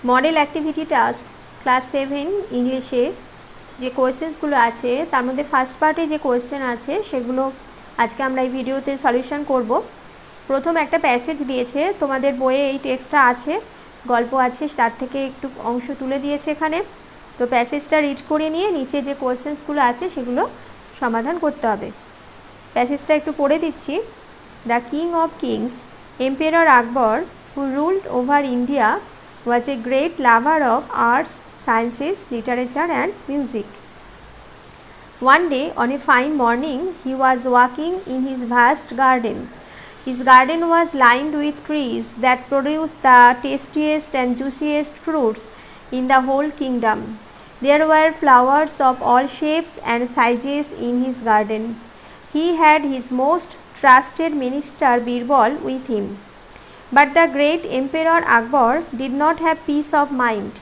Model activity task class 7 ইংলিশে যে কোয়েশ্চেন্সগুলো আছে তার মধ্যে ফার্স্ট পার্টে যে কোয়েশ্চেন আছে সেগুলো আজকে আমরা এই ভিডিওতে সলিউশন করব। প্রথম একটা প্যাসেজ দিয়েছে, তোমাদের বইয়ে এই টেক্সটটা আছে, গল্প আছে, তার থেকে একটু অংশ তুলে দিয়েছে এখানে। তো প্যাসেজটা রিড করে নিয়ে নিচে যে কোয়েশ্চেন্সগুলো আছে সেগুলো সমাধান করতে হবে। প্যাসেজটা একটু পড়ে দিচ্ছি। The king of kings empire Akbar who ruled over India was a great lover of arts, sciences, literature and music. One day on a fine morning he was walking in his vast garden. His garden was lined with trees that produced the tastiest and juiciest fruits in the whole kingdom. There were flowers of all shapes and sizes in his garden. He had his most trusted minister Birbal with him. But the great Emperor Akbar did not have peace of mind,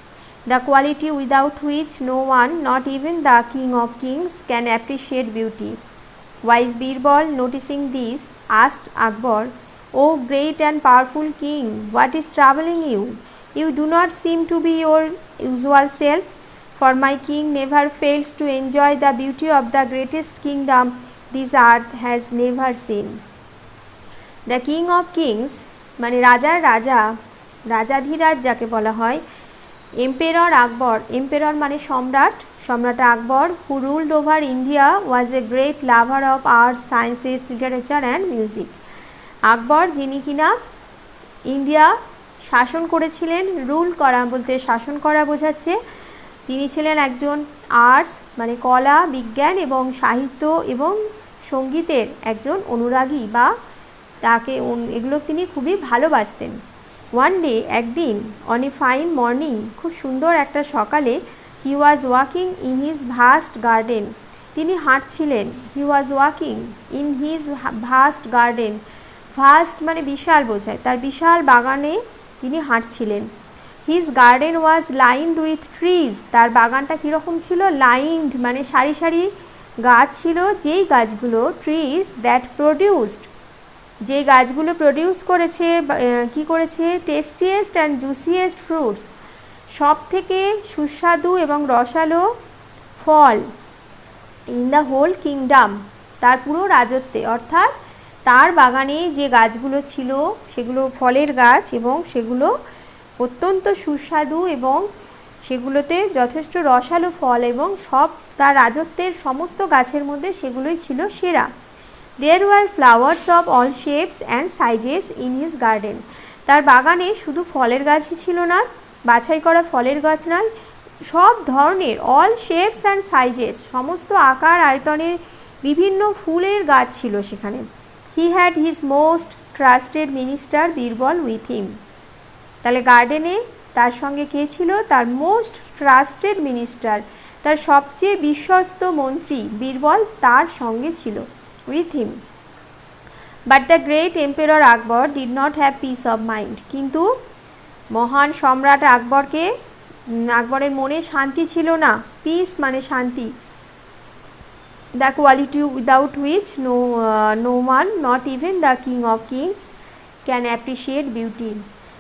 the quality without which no one, not even the King of Kings, can appreciate beauty. Wise Birbal, noticing this, asked Akbar, "O great and powerful king, what is troubling you? You do not seem to be your usual self, for my king never fails to enjoy the beauty of the greatest kingdom this earth has never seen." The King of Kings মানে রাজার রাজা, রাজাধিরাজ যাকে বলা হয়, emperor আকবর, emperor মানে সম্রাট, সম্রাট Akbar, who ruled over India was a great lover of arts, sciences, literature and music. Akbar যিনি কিনা ইন্ডিয়া শাসন করেছিলেন, রুল করা বলতে শাসন করা বোঝাচ্ছে, তিনি ছিলেন একজন আর্টস মানে কলা, বিজ্ঞান এবং সাহিত্য এবং সঙ্গীতের একজন অনুরাগী বা তাকে এগুলো তিনি খুবই ভালোবাসতেন। ওয়ান ডে একদিন, অন এ ফাইন মর্নিং খুব সুন্দর একটা সকালে, he was walking in his vast garden, তিনি হাঁটছিলেন। He was walking in his vast garden, vast মানে বিশাল বোঝায়, তার বিশাল বাগানে তিনি হাঁটছিলেন। His garden was lined with trees, তার বাগানটা কীরকম ছিল? লাইন্ড মানে সারি সারি গাছ ছিল, যেই গাছগুলো ট্রিজ দ্যাট প্রডিউসড, যে গাছগুলো প্রডিউস করেছে কি করেছে, টেস্টিয়েস্ট অ্যান্ড জুসিয়েস্ট ফ্রুটস, সব থেকে সুস্বাদু এবং রসালো ফল, ইন দ্য হোল কিংডম, তার পুরো রাজত্বে, অর্থাৎ তার বাগানে যে গাছগুলো ছিল সেগুলো ফলের গাছ এবং সেগুলো অত্যন্ত সুস্বাদু এবং সেগুলোতে যথেষ্ট রসালো ফল এবং সব তার রাজত্বের সমস্ত গাছের মধ্যে সেগুলোই ছিল সেরা। There were flowers of all shapes and sizes in his garden. তার বাগানে শুধু ফলের গাছই ছিল না, বাছাই করা ফলের গাছ নয়, সব ধরনের, অল শেপস অ্যান্ড সাইজেস, সমস্ত আকার আয়তনের বিভিন্ন ফুলের গাছ ছিল সেখানে। He had his most trusted minister Birbal with him, তাহলে গার্ডেনে তার সঙ্গে কে ছিল? তার মোস্ট ট্রাস্টেড মিনিস্টার, তার সবচেয়ে বিশ্বস্ত মন্ত্রী বীরবল তার সঙ্গে ছিল, with him. But the great emperor Akbar did not have peace of mind. কিন্তু মহান সম্রাট আকবরের মনে শান্তি ছিল না। পিস মানে শান্তি। The quality without which no one, not even the king of kings, can appreciate beauty.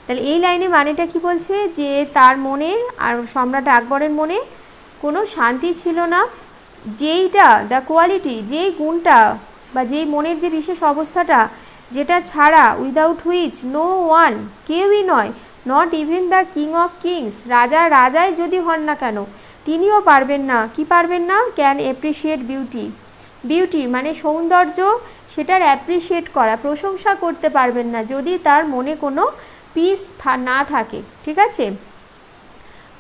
তাহলে এই লাইনে মানেটা কি বলছে? যে তার মনে আর সম্রাট আকবরের মনে কোনো শান্তি ছিল না, যেইটা দ্য কোয়ালিটি, যেই গুণটা বা যেই মনের যে বিশেষ অবস্থাটা, যেটা ছাড়া, উইদাউট হুইচ নো ওয়ান, কেউই নয়, not even the king of kings, রাজাই যদি হন না কেন তিনিও পারবেন না। কি পারবেন না? ক্যান অ্যাপ্রিসিয়েট বিউটি, বিউটি মানে সৌন্দর্য, সেটার অ্যাপ্রিসিয়েট করা, প্রশংসা করতে পারবেন না যদি তার মনে কোনো পিস না থাকে। ঠিক আছে?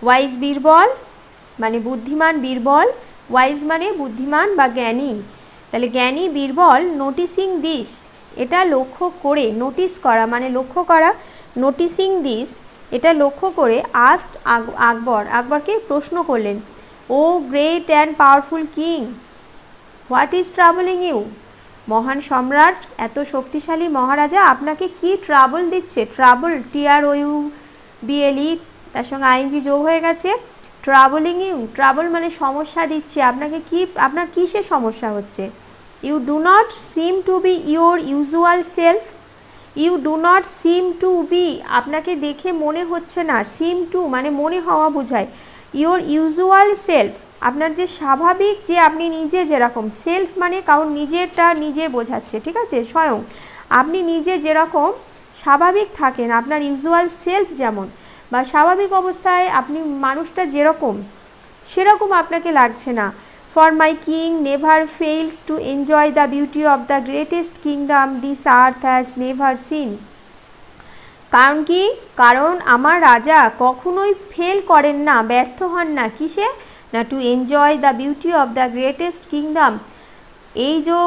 ওয়াইজ বীরবল মানে বুদ্ধিমান বীরবল, ওয়াইজ মানে বুদ্ধিমান বা জ্ঞানী, তাহলে জ্ঞানী বীরবল, নোটিসিং দিস, এটা লক্ষ্য করে, নোটিস করা মানে লক্ষ্য করা, নোটিসিং দিস, এটা লক্ষ্য করে, আস্কড আকবরকে প্রশ্ন করলেন, O great and powerful king, what is troubling you, মহান সম্রাট, এত শক্তিশালী মহারাজা, আপনাকে কি ট্রাবল দিচ্ছে? ট্রাবল, TROUBLE, তার সঙ্গে আইএনজি যোগ হয়ে গেছে। ট্রাবলিং ইউ, ট্রাবল মানে সমস্যা দিচ্ছে আপনাকে, কি আপনার কিসে সমস্যা হচ্ছে? You do not seem to be your usual self, you do not seem to be, আপনাকে দেখে মনে হচ্ছে না, সিম টু মানে মনে হওয়া বোঝায়। ইউর ইউজুয়াল সেলফ, আপনার যে স্বাভাবিক, যে আপনি নিজে যেরকম, সেলফ মানে কারণ নিজেরটা নিজে বোঝাচ্ছে, ঠিক আছে, স্বয়ং আপনি নিজে যেরকম স্বাভাবিক থাকেন, আপনার ইউজুয়াল সেলফ যেমন বা স্বাভাবিক অবস্থায় আপনি মানুষটা যেরকম সেরকম আপনাকে লাগছে না। For my king never fails to enjoy the beauty of the greatest kingdom this earth has never scene. কারণ কি, কারণ আমার রাজা কখনোই ফেল করেন না, ব্যর্থ হন না, কিসে না, to enjoy the beauty of the greatest kingdom, এই যে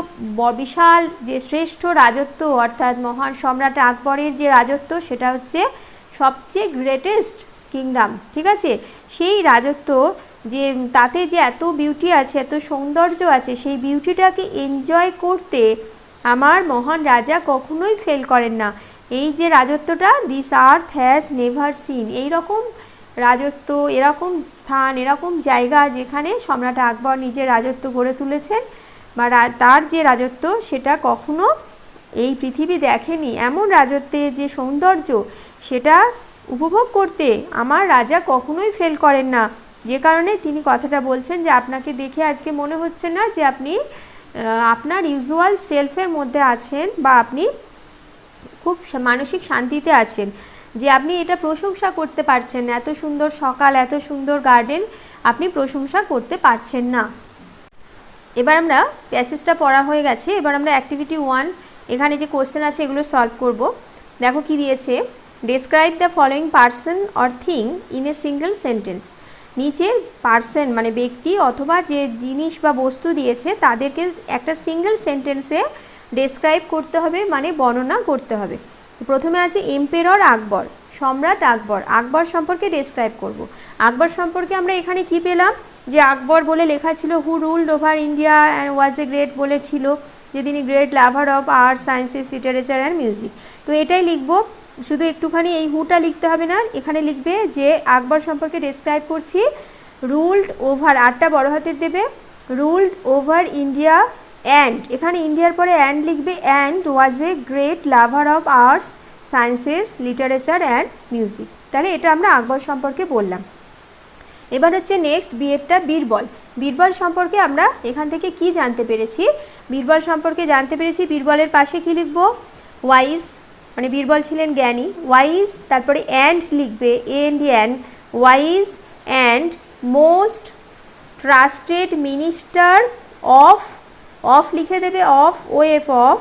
বিশাল যে শ্রেষ্ঠ রাজত্ব অর্থাৎ মহান সম্রাট আকবরের যে রাজত্ব সেটা হচ্ছে সবচেয়ে গ্রেটেস্ট কিংডম, ঠিক আছে, সেই রাজত্ব যে তাতে যে এত বিউটি আছে, এত সৌন্দর্য আছে, সেই বিউটিটাকে এনজয় করতে আমার মহান রাজা কখনোই ফেল করেন না। এই যে রাজত্বটা, this earth has never seen, এই রকম রাজত্ব, এরকম স্থান, এরকম জায়গা যেখানে সম্রাট আকবর নিজের রাজত্ব গড়ে তুলেছেন বা তার যে রাজত্ব সেটা কখনো এই পৃথিবী দেখেনি। এমন রাজত্বের যে সৌন্দর্য সেটা উপভোগ করতে আমার রাজা কখনোই ফেল করেন না। যে কারণে তিনি কথাটা বলছেন যে আপনাকে দেখে আজকে মনে হচ্ছে না যে আপনি আপনার ইউজুয়াল সেলফের মধ্যে আছেন বা আপনি খুব মানসিক শান্তিতে আছেন, যে আপনি এটা প্রশংসা করতে পারছেন না, এত সুন্দর সকাল, এত সুন্দর গার্ডেন আপনি প্রশংসা করতে পারছেন না। এবার আমরা প্যাসেজটা পড়া হয়ে গেছে, এবার আমরা অ্যাক্টিভিটি 1 এখানে যে কোশ্চেন আছে এগুলো সলভ করব। দেখো কি দিয়েছে, describe the following person or thing in a single sentence. নিচের পার্সন মানে ব্যক্তি অথবা যে জিনিস বা বস্তু দিয়েছে তাদেরকে একটা সিঙ্গেল সেন্টেন্সে ডেসক্রাইব করতে হবে, মানে বর্ণনা করতে হবে। প্রথমে আছে এম্পেরর আকবর, সম্রাট আকবর, আকবর সম্পর্কে ডেসক্রাইব করব। আকবর সম্পর্কে আমরা এখানে কি পেলাম, যে আকবর বলে লেখা ছিল who ruled over India and was a great, বলে ছিল যে তিনি great lover of arts, sciences, literature and music. তো এটাই লিখবো, শুধু একটুখানি এই হুটা লিখতে হবে না, এখানে লিখবে যে আকবর সম্পর্কে ডেসক্রাইব করছি, রুলড ওভার, আটটা বড় হাতের দেবে, রুলড ওভার ইন্ডিয়া অ্যান্ড, এখানে ইন্ডিয়ার পরে অ্যান্ড লিখবে, and was a great lover of arts, sciences, literature and music. তাহলে এটা আমরা আকবর সম্পর্কে বললাম। এবার হচ্ছে নেক্সট বিয়েরটা বীরবল। বীরবল সম্পর্কে আমরা এখান থেকে কি জানতে পেরেছি, বীরবল সম্পর্কে জানতে পেরেছি বীরবলের পাশে কি লিখব, ওয়াইজ মানে বীরবল ছিলেন জ্ঞানী, ওয়াইজ তারপরে অ্যান্ড লিখবে, and wise and most trusted minister of লিখে দেবে, ওএফ অফ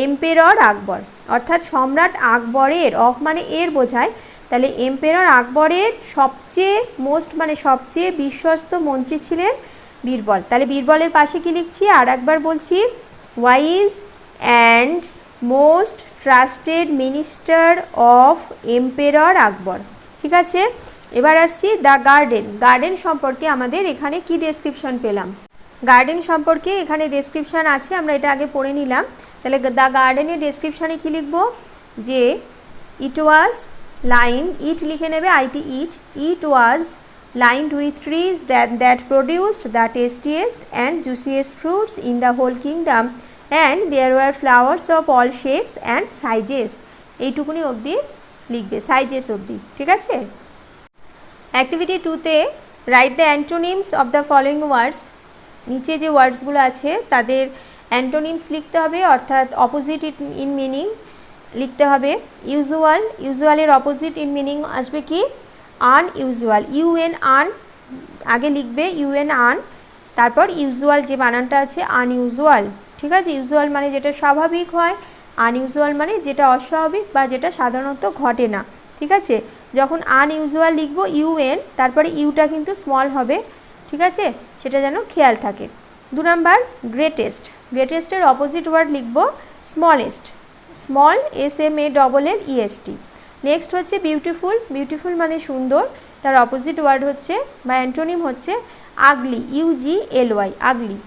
এম্পেরর আকবর, অর্থাৎ সম্রাট আকবরের, অফ মানে এর বোঝায়, তাহলে এম্পেরর আকবরের সবচেয়ে মোস্ট মানে সবচেয়ে বিশ্বস্ত মন্ত্রী ছিলেন বীরবল। তাহলে বীরবলের পাশে কি লিখছি, আর একবার বলছি, wise and most trusted minister of emperor Akbar, ঠিক আছে। এবার আসছি দ্য গার্ডেন। গার্ডেন সম্পর্কে আমাদের এখানে কি ডেসক্রিপশন পেলাম, গার্ডেন সম্পর্কে এখানে ডেসক্রিপশান আছে, আমরা এটা আগে পড়ে নিলাম। তাহলে দ্য গার্ডেনের ডেসক্রিপশানে কী লিখব, যে ইট ওয়াজ লাইন, ইট লিখে নেবে, IT it was lined with trees that produced the tastiest and juiciest fruits in the whole kingdom, and there were flowers of all shapes and sizes, এইটুকুনি অবধি লিখবে, সাইজেস অবধি, ঠিক আছে। অ্যাক্টিভিটি 2তে write the antonyms of the following words, নিচে যে ওয়ার্ডসগুলো আছে তাদের অ্যান্টোনিমস লিখতে হবে, অর্থাৎ অপোজিট ইন মিনিং লিখতে হবে। ইউজুয়াল, ইউজুয়ালের অপোজিট ইন মিনিং আসবে কি, আনইউজুয়াল, ইউএন আন আগে লিখবে, ইউএন আন, তারপর ইউজুয়াল যে বানানটা আছে আনইউজুয়াল, ঠিক আছে। ইউজুয়াল মানে যেটা স্বাভাবিক হয়, আনইউজুয়াল মানে যেটা অস্বাভাবিক বা যেটা সাধারণত ঘটে না, ঠিক আছে। যখন আনইউজুয়াল লিখবো ইউএন, তারপরে ইউটা কিন্তু স্মল হবে, ঠিক আছে, সেটা যেন খেয়াল থাকে। 2 নাম্বার গ্রেটেস্ট, গ্রেটেস্টের অপোজিট ওয়ার্ড লিখবো স্মলেস্ট, স্মল SMALLEST। নেক্সট হচ্ছে বিউটিফুল, বিউটিফুল মানে সুন্দর, তার অপোজিট ওয়ার্ড হচ্ছে বা অ্যান্টোনিম হচ্ছে আগলি, UGLY, আগলি।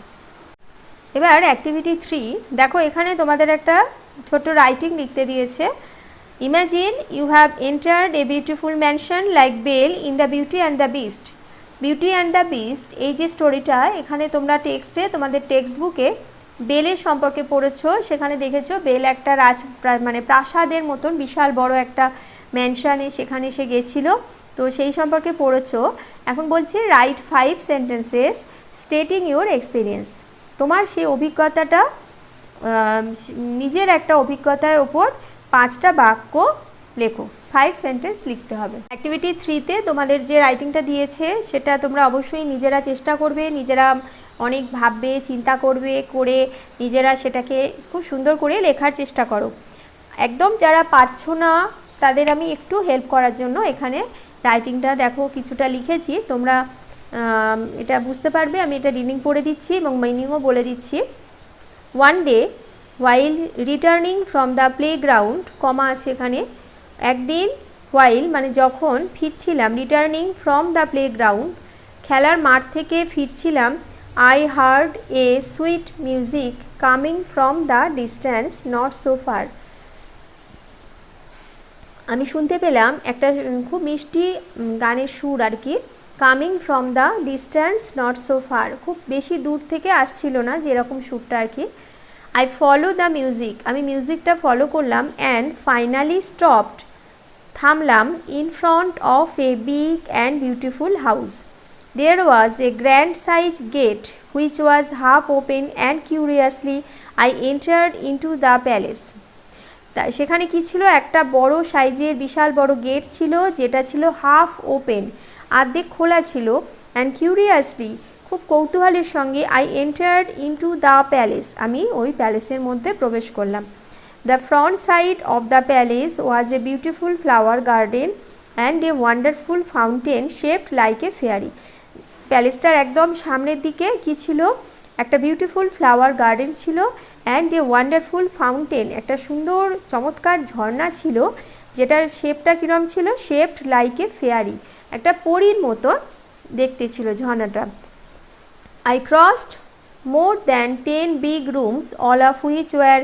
এবার অ্যাক্টিভিটি 3 দেখো, এখানে তোমাদের একটা ছোট রাইটিং লিখতে দিয়েছে। Imagine you have entered a beautiful mansion like Belle in the beauty and the beast. Beauty and the beast এই যে স্টোরিটা, এখানে তোমরা টেক্সটে তোমাদের টেক্সট বুকে বেলের সম্পর্কে পড়েছো, সেখানে দেখেছো বেল একটা মানে প্রাসাদের মতন বিশাল বড় একটা ম্যানশনে সেখানে সে গেছিল, তো সেই সম্পর্কে পড়েছো। এখন বলছি right 5 sentences stating your experience. তোমার সেই অভিজ্ঞতাটা, নিজের একটা অভিজ্ঞতার ওপর 5টা বাক্য লেখো, 5 সেন্টেন্স লিখতে হবে। অ্যাক্টিভিটি 3তে তোমাদের যে রাইটিংটা দিয়েছে সেটা তোমরা অবশ্যই নিজেরা চেষ্টা করবে, নিজেরা অনেক ভাববে, চিন্তা করবে, করে নিজেরা সেটাকে খুব সুন্দর করে লেখার চেষ্টা করো। একদম যারা পারছো না তাদের আমি একটু হেল্প করার জন্য এখানে রাইটিংটা দেখো কিছুটা লিখেছি, তোমরা এটা বুঝতে পারবে। আমি এটা রিডিং পড়ে দিচ্ছি এবং মিনিংও বলে দিচ্ছি। One day while returning from the playground, কমা আছে এখানে, একদিন while মানে যখন ফিরছিলাম, রিটার্নিং ফ্রম দ্য প্লেগ্রাউন্ড খেলার মাঠ থেকে ফিরছিলাম, I heard a sweet music coming from the distance not so far, আমি শুনতে পেলাম একটা খুব মিষ্টি গানের সুর আর কি, coming from the distance not so far, খুব বেশি দূর থেকে আসছিল না যেরকম সুরটা আর কি। আই ফলো দ্য মিউজিক, আমি মিউজিকটা ফলো করলাম, অ্যান্ড ফাইনালি স্টপড, থামলাম, in front of a big and beautiful house, there was a grand size gate which was half open and curiously I entered into the palace, তা সেখানে কি ছিল, একটা বড় সাইজের বিশাল বড় গেট ছিল যেটা ছিল হাফ ওপেন, অর্ধেক খোলা ছিল, অ্যান্ড কিউরিয়াসলি খুব কৌতূহলের সঙ্গে I entered into the palace, আমি ওই প্যালেসের মধ্যে প্রবেশ করলাম। The front side of the palace was a beautiful flower garden and a wonderful fountain shaped like a fairy, প্যালেসটার একদম সামনের দিকে কি ছিল, একটা বিউটিফুল ফ্লাওয়ার গার্ডেন ছিল, অ্যান্ড এ ওয়ান্ডারফুল ফাউন্টেন, একটা সুন্দর চমৎকার ঝর্ণা ছিল, যেটার শেপটা কীরকম ছিল, শেপড লাইক এ ফেয়ারি, একটা পরীর মতো দেখতে ছিল ঝর্ণাটা। I crossed more than 10 big rooms, all of which were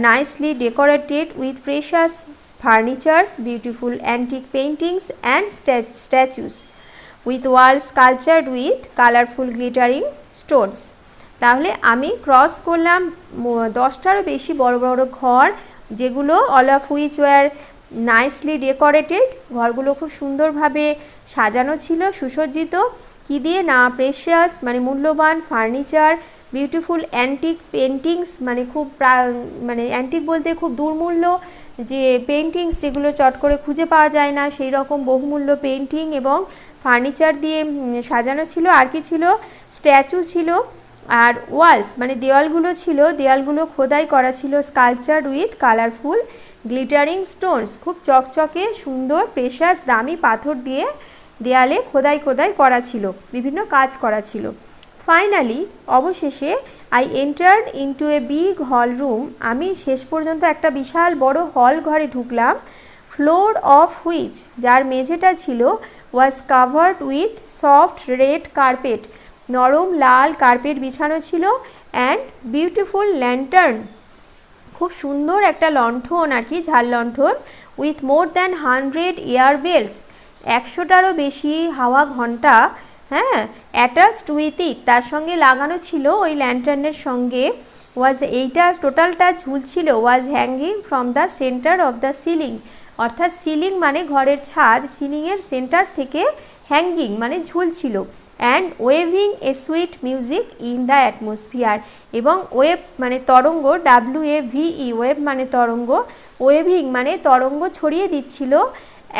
nicely decorated with precious furnitures, beautiful antique paintings and statues, with walls sculptured with colorful glittering stones. তাহলে আমি cross করলাম 10টারও বেশি বড় বড় ঘর, যেগুলো all of which were nicely decorated, ঘরগুলো খুব সুন্দরভাবে সাজানো ছিল, সুসজ্জিত, কি দিয়ে না, প্রেশিয়াস মানে মূল্যবান, ফার্নিচার, বিউটিফুল অ্যান্টিক পেন্টিংস মানে খুব মানে অ্যান্টিক বলতে খুব দুর্মূল্য যে পেন্টিংস যেগুলো চট করে খুঁজে পাওয়া যায় না, সেই রকম বহুমূল্য পেন্টিং এবং ফার্নিচার দিয়ে সাজানো ছিল। আর কি ছিল, স্ট্যাচু ছিল, আর ওয়ালস মানে দেওয়ালগুলো ছিল, দেওয়ালগুলো খোদাই করা ছিল, স্কাল্পচার্ড উইথ কালারফুল গ্লিটারিং স্টোনস, খুব চকচকে সুন্দর প্রেশাস দামি পাথর দিয়ে দেয়ালে খোদাই করা ছিল, বিভিন্ন কাজ করা ছিল। ফাইনালি অবশেষে I entered into a big hall room, আমি শেষ পর্যন্ত একটা বিশাল বড় হল ঘরে ঢুকলাম, ফ্লোর অফ হুইচ যার মেঝেটা ছিল was covered with soft red carpet, নরম লাল কার্পেট বিছানো ছিল, অ্যান্ড বিউটিফুল ল্যান্টার্ন, খুব সুন্দর একটা লণ্ঠন আর কি, ঝাল লণ্ঠন, with more than 100 air bells, 100টারও বেশি হাওয়া ঘণ্টা, হ্যাঁ, অ্যাটাচড উইথ ইট, তার সঙ্গে লাগানো ছিল ওই ল্যান্টার্নের সঙ্গে, ওয়াজ এইটা টোটালটা ঝুলছিল, was hanging from the centre of the ceiling, অর্থাৎ সিলিং মানে ঘরের ছাদ, সিলিংয়ের সেন্টার থেকে হ্যাঙ্গিং মানে ঝুলছিল, and waving a sweet music in the atmosphere, এবং ওয়েভ মানে তরঙ্গ, WAVE ওয়েভ মানে তরঙ্গ, ওয়েভিং মানে তরঙ্গ ছড়িয়ে দিচ্ছিল,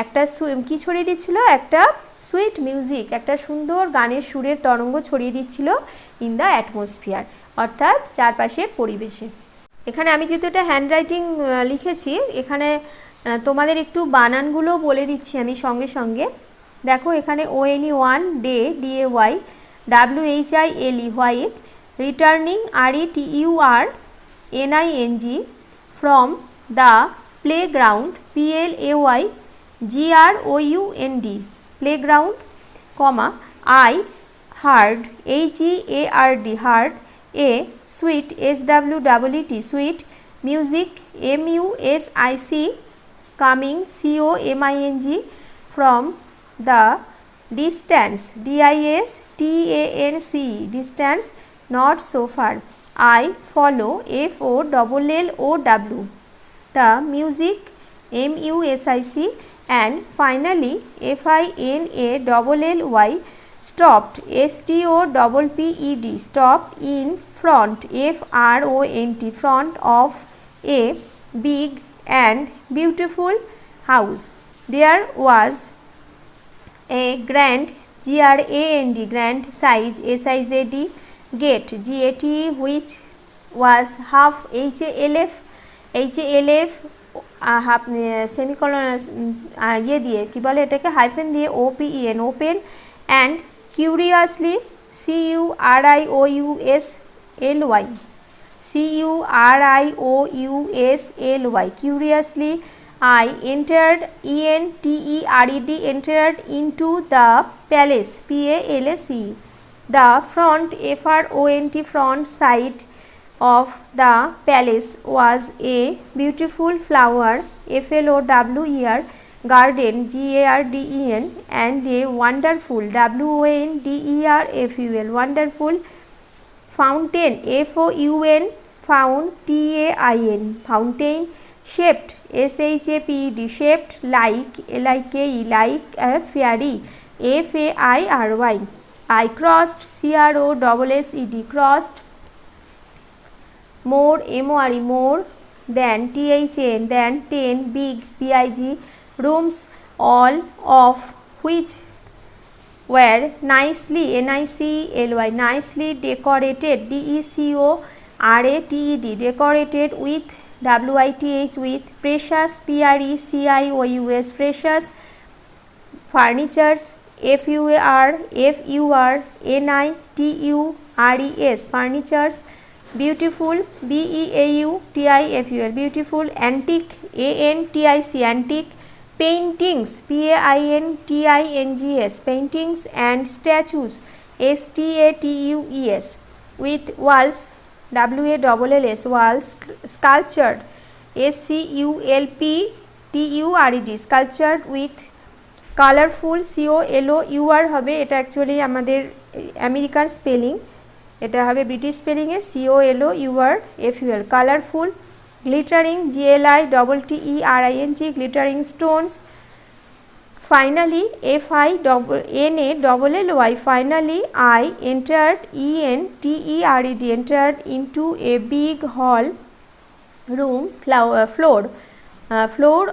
একটা কি ছড়িয়ে দিচ্ছিল, একটা সুইট মিউজিক, একটা সুন্দর গানের সুরের তরঙ্গ ছড়িয়ে দিচ্ছিল ইন দ্য অ্যাটমসফিয়ার, অর্থাৎ চারপাশের পরিবেশে। এখানে আমি যেহেতু এটা হ্যান্ডরাইটিং লিখেছি, এখানে তোমাদের একটু বানানগুলো বলে দিচ্ছি আমি সঙ্গে সঙ্গে। দেখো এখানে ONE day DAY, WHILE white, returning RETURNING, from the playground PLAYGROUND, playground, comma, I heard HEARD, hard, a sweet SWEET, sweet, music MUSIC, coming COMING, from the distance DISTANCE, distance, not so far, I follow, FOLLOW, the music, MUSIC, and finally FINALLY, stopped, STOPPED, stopped in front, FRONT, front of a big and beautiful house. There was a grand, GRAND, grand size, SIZD, gate, GATE, which was half, HALF, half semicolon ইয়ে দিয়ে কী বলে এটাকে hyphen দিয়ে OPEN, open, and কিউরিয়াসলি, CURIOUSLY, curiously, I entered, ENTERED, entered into the palace, PALACE. The front, FRONT, front side of the palace was a beautiful flower, FLOWER, garden, GARDEN, and a wonderful, WONDERFUL, wonderful fountain, FOUN, TAIN, fountain, shaped, SHAPED, shaped like, LIKE, like a fairy, FAIRY. I crossed, CROSSED, crossed, more, MORE, more, than, THAN, than, 10, big, BIG, rooms, all of which were nicely, NICELY, nicely decorated, DECORATED, decorated with, WITH, with precious, PRECIOUS, precious, furnitures, FURNITURES, furnitures, beautiful, BEAUTIFUL, beautiful, antique, ANTIC, antique, paintings, PAINTINGS, paintings, and statues, STATUES, with walls, WALLS, walls, sculptured, SCULPTURED, sculptured with colourful, COLOUR হবে, এটা actually আমাদের American spelling, এটা হবে British স্পেলিংয়ে, COLOURFUL, colourful, glittering, GLITTERING, glittering stones, finally, FINALLY, finally, I entered, ENTERED, entered into a big hall, room, floor of, FLOOR,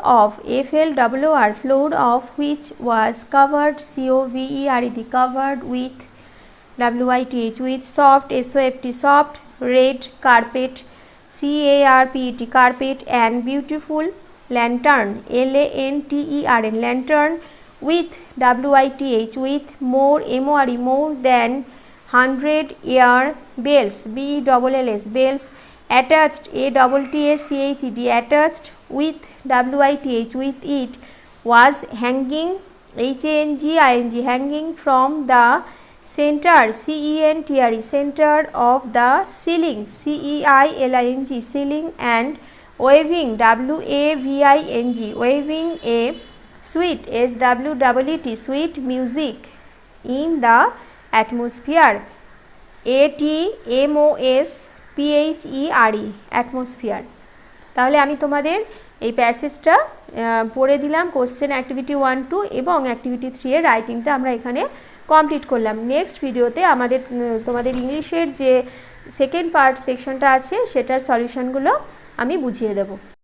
floor of which was covered, COVERED, covered with, WITH, with soft, SOFT, soft, red carpet, CARPET, carpet, and beautiful lantern, LANTERN, lantern, with, WITH, with more, MORE, more than 100 ear bells, BELLS, bells, attached, ATTACHED, attached, with, WITH, with it, was hanging, HANGING, hanging from the center, CENTRE, center of the ceiling, CEILING, ceiling, and waving, WAVING, waving a sweet, SWEET, sweet music in the atmosphere, ATMOSPHERE, atmosphere. তাহলে আমি তোমাদের এই প্যাসেজটা পড়ে দিলাম, question activity 1, 2 এবং activity 3 এর রাইটিংটা আমরা এখানে কমপ্লিট করলাম। নেক্সট ভিডিওতে তোমাদের ইংলিশের যে সেকেন্ড পার্ট সেকশনটা আছে সেটার সলিউশনগুলো আমি বুঝিয়ে দেবো।